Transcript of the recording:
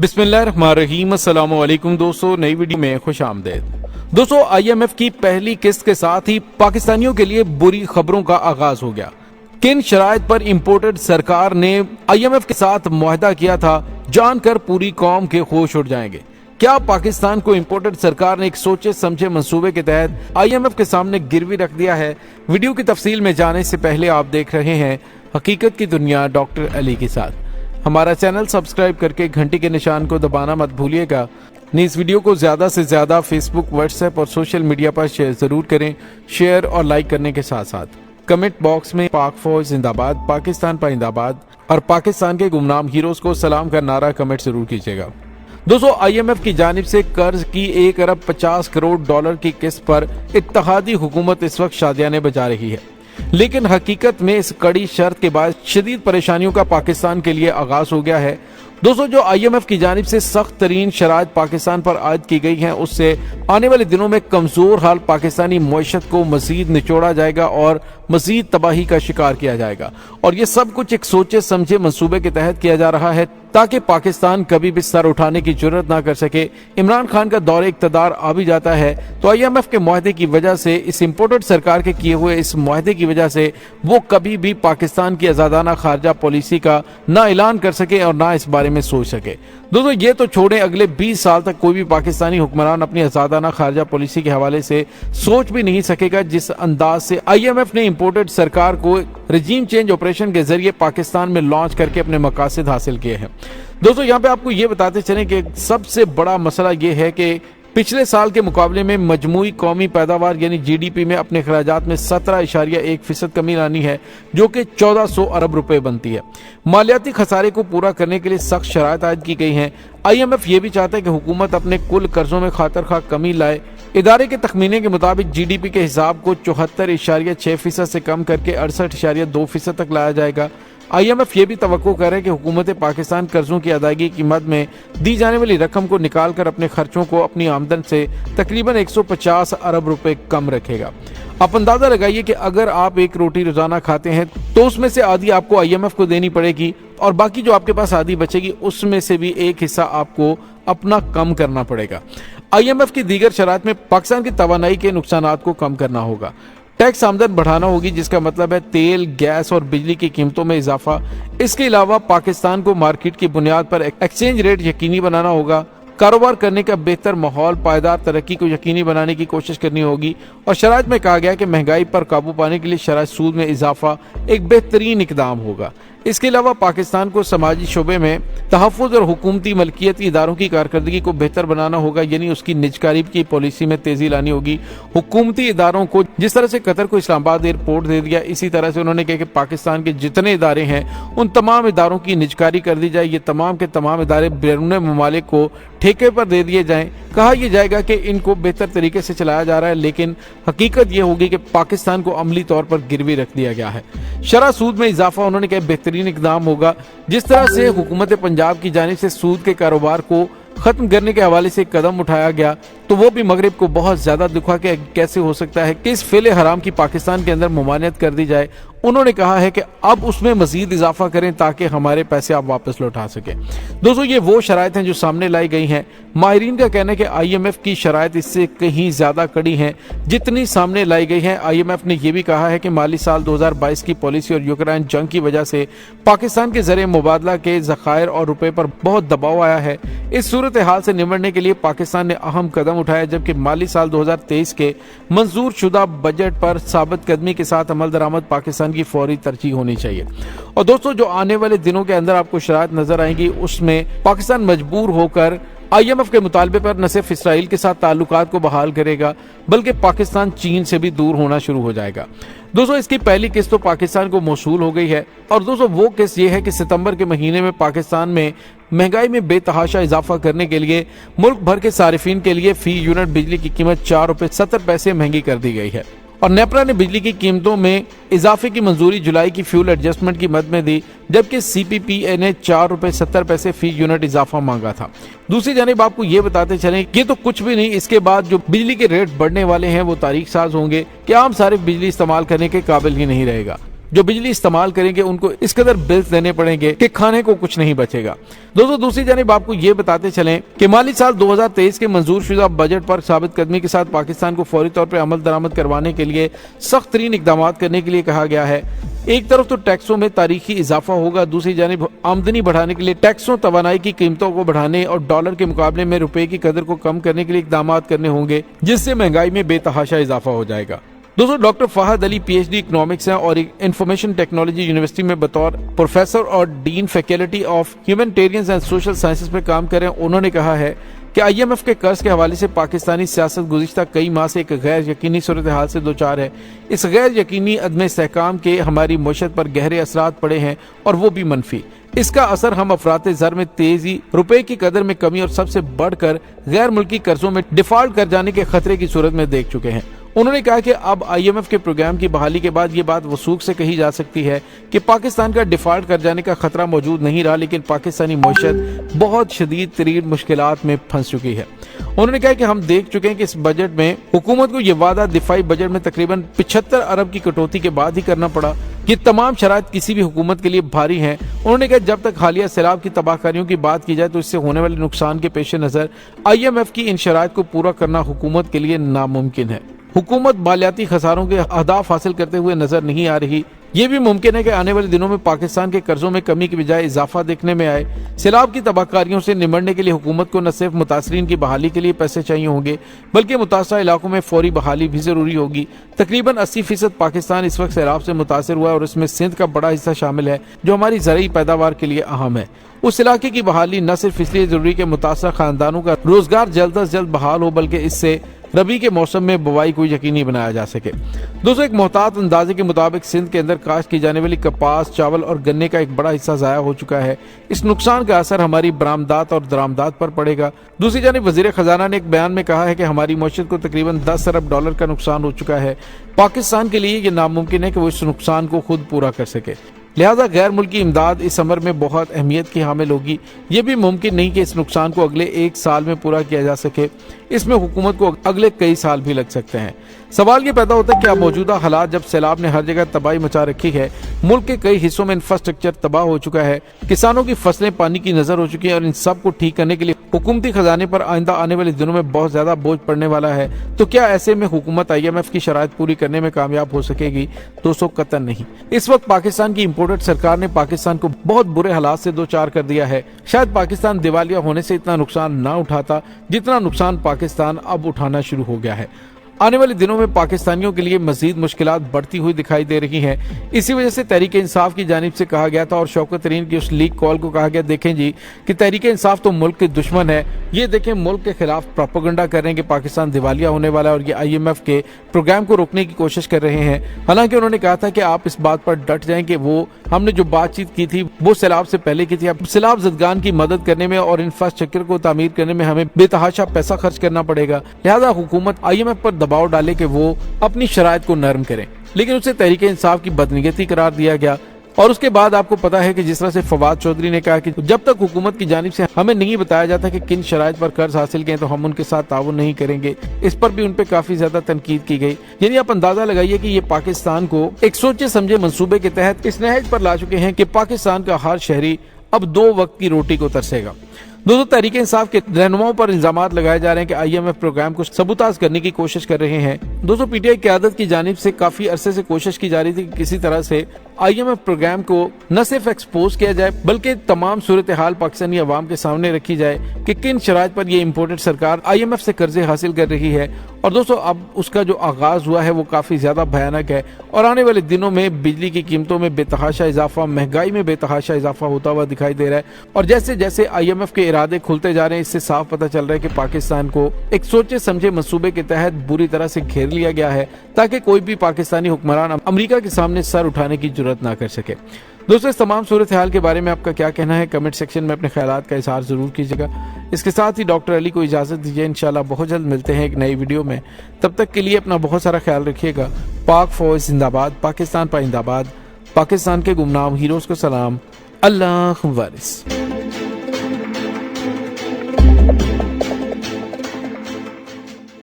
बिस्मिल्लाहिर्रहमानिर्रहीम। अस्सलाम वालेकुम दोस्तों, नई वीडियो में खुश आमदेद। दोस्तों, IMF की पहली किस्त के साथ ही पाकिस्तानियों के लिए बुरी खबरों का आगाज हो गया। किन शराइत पर इंपोर्टेड सरकार ने IMF के साथ मुआहदा किया था, जानकर पूरी कौम के होश उड़ जाएंगे। क्या पाकिस्तान को इंपोर्टेड सरकार ने एक सोचे समझे मंसूबे के तहत IMF के सामने गिरवी रख दिया है? वीडियो की तफसील में जाने से पहले आप देख रहे हैं हकीकत की दुनिया डॉक्टर अली के साथ। हमारा चैनल सब्सक्राइब करके घंटी के निशान को दबाना मत भूलिएगा। इस वीडियो को ज्यादा से ज्यादा फेसबुक, व्हाट्सएप और सोशल मीडिया पर शेयर जरूर करें। शेयर और लाइक करने के साथ साथ कमेंट बॉक्स में पाक फौज जिंदाबाद, पाकिस्तान पाइंदाबाद और पाकिस्तान के गुमनाम हीरोज को सलाम का नारा कमेंट जरूर कीजिएगा। दोस्तों, IMF की जानिब से कर्ज की 1 अरब 50 करोड़ डॉलर की किस्त पर इत्तेहादी हुकूमत इस वक्त शादियाने बजा रही है, लेकिन हकीकत में इस कड़ी शर्त के बाद शदीद परेशानियों का पाकिस्तान के लिए आगाज हो गया है। दोस्तों, जो IMF की जानिब से सख्त तरीन शराइत पाकिस्तान पर आयद की गई हैं, उससे आने वाले दिनों में कमजोर हाल पाकिस्तानी मुईशत को मजीद निचोड़ा जाएगा और मजीद तबाही का शिकार किया जाएगा। और ये सब कुछ एक सोचे समझे मंसूबे के तहत किया जा रहा है ताकि पाकिस्तान कभी भी सर उठाने की जुर्रत ना कर सके। इमरान खान का दौरे इक़्तिदार आ भी जाता है तो IMF के मुआहदे की वजह से, इस इम्पोर्टेड सरकार के किए हुए इस मुआहदे की वजह से वो कभी भी पाकिस्तान की आजादाना खारजा पॉलिसी का ना ऐलान कर सके और ना इस बारे में सोच सके। दोस्तों, ये तो छोड़े, अगले 20 साल तक कोई भी पाकिस्तानी हुक्मरान अपनी आजादाना खारजा पॉलिसी के हवाले से सोच भी नहीं सकेगा जिस अंदाज से IMF ने इम्पोर्टेड सरकार को रजीम चेंज ऑपरेशन के जरिए पाकिस्तान में लॉन्च करके अपने मकासद हासिल किए हैं। दोस्तों, यहाँ पे आपको ये बताते चलें कि सबसे बड़ा मसला ये है कि पिछले साल के मुकाबले में मजमूई कौमी पैदावार यानी GDP में अपने खराजात में 17.1% कमी लानी है, जो कि 1400 अरब रुपए बनती है। मालियाती खसारे को पूरा करने के लिए सख्त शराइत आयद की गई हैं। IMF ये भी चाहता है कि हुकूमत अपने कुल कर्जों में खातर खा कमी लाए। इदारे के तखमीने के मुताबिक GDP के हिसाब को 74.6% से कम करके 68.2% तक लाया जाएगा। IMF ये भी तवक्को कर रहा है कि हुकूमत पाकिस्तान कर्जों की अदायगी की मद में दी जाने वाली रकम को निकाल कर अपने खर्चों को अपनी आमदन से तकरीबन 150 अरब रुपए कम रखेगा। आप अंदाजा लगाइए कि अगर आप एक रोटी रोजाना खाते हैं तो उसमें से आधी आपको IMF को देनी पड़ेगी और बाकी जो आपके पास आधी बचेगी उसमें से भी एक हिस्सा आपको अपना कम करना पड़ेगा। IMF की दीगर शराइत में पाकिस्तान की तवानाई के नुकसानात को कम करना होगा, टैक्स आमदन बढ़ाना होगी जिसका मतलब है तेल, गैस और बिजली की कीमतों में इजाफा। इसके अलावा पाकिस्तान को मार्केट की बुनियाद पर एक्सचेंज रेट यकीनी बनाना होगा, कारोबार करने का बेहतर माहौल, पायदार तरक्की को यकीनी बनाने की कोशिश करनी होगी और शराइत में कहा गया कि महंगाई पर काबू पाने के लिए शराइत सूद में इजाफा एक बेहतरीन इकदाम होगा। इसके अलावा पाकिस्तान को समाजी शोबे में तहफ़्फ़ुज़ और हुकूमती मलकियती इदारों की कारकर्दगी को बेहतर बनाना होगा, यानी उसकी निजकारी की पॉलिसी में तेजी लानी होगी। हुकूमती इदारों को जिस तरह से कतर को इस्लामाबाद एयरपोर्ट दे दिया, इसी तरह से उन्होंने कहा कि पाकिस्तान के जितने इदारे हैं उन तमाम इदारों की निजकारी कर दी जाए। ये तमाम के तमाम इदारे बैरून ममालिक को ठेके पर दे दिए जाएं। कहा यह जाएगा कि इनको बेहतर तरीके से चलाया जा रहा है, लेकिन हकीकत यह होगी कि पाकिस्तान को अमली तौर पर गिरवी रख दिया गया है। शरह सूद में इजाफा उन्होंने कहा बेहतरीन इकदाम होगा। जिस तरह से हुकूमत पंजाब की जानिब से सूद के कारोबार को खत्म करने के हवाले से कदम उठाया गया तो वो भी मगरिब को बहुत ज्यादा दुखा कि कैसे हो सकता है कि इस फेले हराम की पाकिस्तान के अंदर मुमानियत कर दी जाए। उन्होंने कहा है कि अब उसमें मजीद इजाफा करें ताकि हमारे पैसे आप वापस लौटा सकें। दोस्तों, ये वो शराइत हैं जो सामने लाई गई हैं। माहिरीन का कहना है कि IMF की शराइत इससे कहीं ज्यादा कड़ी हैं जितनी सामने लाई गई हैं। IMF ने यह भी कहा है कि माली साल 2022 की पॉलिसी और यूक्रेन जंग की वजह से पाकिस्तान के ज़रिए मुबादला के ज़खायर और रुपए पर बहुत दबाव आया है। इस सूरत हाल से निमटने के लिए पाकिस्तान ने अहम कदम उठाया, जबकि माली साल 2023 के मंजूर शुदा बजट पर साबित कदमी के साथ अमल दरामद पाकिस्तान की फौरी तरजीह होनी चाहिए। और दोस्तों, जो आने वाले दिनों के अंदर आपको शराइत नजर आएंगी उसमें पाकिस्तान मजबूर होकर IMF के मुतालबे पर न सिर्फ इसराइल के साथ ताल्लुकात को बहाल करेगा बल्कि पाकिस्तान चीन से भी दूर होना शुरू हो जाएगा। दोस्तों, इसकी पहली किस्त तो पाकिस्तान को मौसूल हो गई है और दोस्तों वो किस्त ये है कि सितंबर के महीने में पाकिस्तान में महंगाई में बेतहाशा इजाफा करने के लिए मुल्क भर के सारिफिन के लिए फी यूनिट बिजली की कीमत 4 रुपए 70 पैसे महंगी कर दी गई है। और नेपरा ने बिजली की कीमतों में इजाफे की मंजूरी जुलाई की फ्यूल एडजस्टमेंट की मद में दी, जबकि CPPA ने 4 रुपए 70 पैसे फी यूनिट इजाफा मांगा था। दूसरी जानिब आपको ये बताते चलें ये तो कुछ भी नहीं, इसके बाद जो बिजली के रेट बढ़ने वाले हैं वो तारीख साज होंगे कि आम सारिफ बिजली इस्तेमाल करने के काबिल ही नहीं रहेगा। जो बिजली इस्तेमाल करेंगे उनको इस कदर बिल्स देने पड़ेंगे कि खाने को कुछ नहीं बचेगा। दोस्तों दूसरी जानिब आपको ये बताते चलें कि माली साल 2023 के मंजूर शुदा बजट पर साबित कदमी के साथ पाकिस्तान को फौरी तौर पर अमल दरामद करवाने के लिए सख्त तरीन इकदाम करने के लिए कहा गया है। एक तरफ तो टैक्सों में तारीखी इजाफा होगा, दूसरी जानिब आमदनी बढ़ाने के लिए टैक्सों, तवानाई की कीमतों को बढ़ाने और डॉलर के मुकाबले में रुपए की कदर को कम करने के लिए इकदाम करने होंगे, जिससे महंगाई में बेतहाशा इजाफा हो जाएगा। दोस्तों doctor Fahad Ali PhD economics हैं और इंफॉर्मेशन टेक्नोलॉजी यूनिवर्सिटी में बतौर प्रोफेसर और dean faculty of humanitarians and social sciences पे काम कर रहे हैं। उन्होंने कहा है कि IMF के कर्ज के हवाले से पाकिस्तानी सियासत गुज़िश्ता कई माह से एक गैर यकीनी सूरत हाल से दो चार है। इस गैर यकीनी अदम इस्तेहकाम के हमारी मईशत पर गहरे असरात पड़े हैं और वो भी मनफी। इसका असर हम अफराते ज़र में तेजी, रुपए की कदर में कमी और सबसे बढ़कर गैर मुल्की कर्जों में डिफॉल्ट कर जाने के खतरे की सूरत में देख चुके हैं। उन्होंने कहा कि अब IMF के प्रोग्राम की बहाली के बाद ये बात वसूख से कही जा सकती है कि पाकिस्तान का डिफॉल्ट कर जाने का खतरा मौजूद नहीं रहा, लेकिन पाकिस्तानी मईशत बहुत शदीद तरीन मुश्किलात में फंस चुकी है। उन्होंने कहा कि हम देख चुके हैं कि इस बजट में हुकूमत को ये वादा दिफाई बजट में तकरीबन 75 अरब की कटौती के बाद ही करना पड़ा। ये तमाम शराइत किसी भी हुकूमत के लिए भारी हैं। उन्होंने कहा जब तक हालिया सैलाब की तबाहकारियों की बात की जाए तो इससे होने वाले नुकसान के पेश नज़र IMF की इन शराइत को पूरा करना हुकूमत के लिए नामुमकिन है। हुकूमत मालियाती खसारों के अहदाफ हासिल करते हुए नजर नहीं आ रही। ये भी मुमकिन है कि आने वाले दिनों में पाकिस्तान के कर्जों में कमी की बजाय इजाफा देखने में आए। सैलाब की तबाहकारियों से निमटने के लिए हुकूमत को न सिर्फ मुतासरीन की बहाली के लिए पैसे चाहिए होंगे, बल्कि मुतासरा इलाकों में फौरी बहाली भी जरूरी होगी। तकरीबन 80% पाकिस्तान इस वक्त सैलाब से मुतासर हुआ है और इसमें सिंध का बड़ा हिस्सा शामिल है, जो हमारी ज़रूरी पैदावार के लिए अहम है। उस इलाके की बहाली न सिर्फ इसलिए जरूरी कि मुतासरा खानदानों का रोजगार जल्द अज जल्द बहाल हो, बल्कि इससे रबी के मौसम में बुवाई को यकीनी बनाया जा सके। दोस्तों एक मोहतात अंदाजे के मुताबिक सिंध के अंदर काश्त की जाने वाली कपास, चावल और गन्ने का एक बड़ा हिस्सा ज़ाया हो चुका है। इस नुकसान का असर हमारी बरामदात और दरामदात पर पड़ेगा। दूसरी जानिब वज़ीर खजाना ने एक बयान में कहा है कि हमारी मईशत को तकरीबन 10 अरब डॉलर का नुकसान हो चुका है। पाकिस्तान के लिए ये नामुमकिन है कि वो इस नुकसान को खुद पूरा कर सके, लिहाजा गैर मुल्की इमदाद इस अमर में बहुत अहमियत की हामिल होगी। ये भी मुमकिन नहीं कि इस नुकसान को अगले 1 साल में पूरा किया जा सके। इसमें हुकूमत को अगले कई साल भी लग सकते हैं। सवाल ये पैदा होता है कि मौजूदा हालात जब सैलाब ने हर जगह तबाही मचा रखी है, मुल्क के कई हिस्सों में इंफ्रास्ट्रक्चर तबाह हो चुका है, किसानों की फसलें पानी की नजर हो चुकी हैं और इन सब को ठीक करने के लिए हुकूमती खजाने पर आइंदा आने वाले दिनों में बहुत ज्यादा बोझ पड़ने वाला है। तो क्या ऐसे में हुकूमत IMF की शराइत पूरी करने में कामयाब हो सकेगी? दोस्तों कतई नहीं। इस वक्त पाकिस्तान की इम्पोर्टेड सरकार ने पाकिस्तान को बहुत बुरे हालात से दो चार कर दिया है। शायद पाकिस्तान दिवालिया होने से इतना नुकसान ना उठाता जितना नुकसान पाकिस्तान अब उठाना शुरू हो गया है। आने वाले दिनों में पाकिस्तानियों के लिए मजीद मुश्किलात बढ़ती हुई दिखाई दे रही हैं। इसी वजह से तहरीक इंसाफ की जानिब से कहा गया था और शौकत तरीन की उस लीक कॉल को कहा गया, देखें जी कि तहरीक इंसाफ तो मुल्क के दुश्मन है, ये देखें मुल्क के खिलाफ प्रोपेगेंडा कर रहे हैं कि पाकिस्तान दिवालिया होने वाला है और ये IMF के प्रोग्राम को रोकने की कोशिश कर रहे हैं। हालांकि उन्होंने कहा था कि आप इस बात पर डट जाएं कि वो हमने जो बातचीत की थी वो सैलाब से पहले की थी। अब सैलाब ज़दगान की मदद करने में और इंफ्रास्ट्रक्चर को तामीर करने में हमें बेतहाशा पैसा खर्च करना पड़ेगा। लिहाजा हुकूमत IMF पर दबाव डाले कि वो अपनी शराइत को नरम करें, लेकिन उसे तहरीक इंसाफ की बदनीयती करार दिया गया। और उसके बाद आपको पता है कि जिस तरह से फवाद चौधरी ने कहा कि जब तक हुकूमत की जानिब से हमें नहीं बताया जाता कि किन शराइत पर कर्ज हासिल किए तो हम उनके साथ ताउन नहीं करेंगे। इस पर भी उन पे काफी ज्यादा तनकीद की गई। यानी आप अंदाजा लगाइए कि ये पाकिस्तान को एक सोचे समझे मंसूबे के तहत इस नहज पर ला चुके हैं कि पाकिस्तान का हर शहरी अब 2 वक्त की रोटी को तरसेगा। दोस्तों तहरीक इंसाफ के रहनुमाओं पर इल्जामात लगाए जा रहे हैं कि IMF प्रोग्राम को सबूताज करने की कोशिश कर रहे हैं। दोस्तों PTI क़यादत की जानिब से काफी अरसे से कोशिश की जा रही थी कि किसी तरह से IMF प्रोग्राम को न सिर्फ एक्सपोज किया जाए बल्कि तमाम सूरत हाल पाकिस्तानी अवाम के सामने रखी जाए कि किन शराइत पर यह इम्पोर्टेड सरकार IMF से कर्जे हासिल कर रही है। और दोस्तों अब उसका जो आगाज हुआ है वो काफी ज्यादा भयानक है और आने वाले दिनों में बिजली की कीमतों में बेतहाशा इजाफा, महंगाई में बेतहाशा इजाफा होता हुआ दिखाई दे रहा है। और जैसे जैसे IMF के इरादे खुलते जा रहे हैं, इससे साफ पता चल रहा है कि पाकिस्तान को एक सोचे समझे मंसूबे के तहत बुरी तरह से घेर लिया गया है ताकि कोई भी पाकिस्तानी हुक्मरान अमेरिका के सामने सर उठाने की जुर्रत ना कर सके। दोस्तों इस तमाम सूरत हाल के बारे में आपका क्या कहना है? कमेंट सेक्शन में अपने ख्यालात का इजहार जरूर कीजिएगा। इसके साथ ही डॉक्टर अली को इजाजत दीजिए। इंशाल्लाह बहुत जल्द मिलते हैं एक नई वीडियो में। तब तक के लिए अपना बहुत सारा ख्याल रखिएगा। पाक फौज जिंदाबाद, पाकिस्तान पाइंदाबाद, पाकिस्तान के गुमनाम हीरोज को सलाम। अल्लाह वारिस।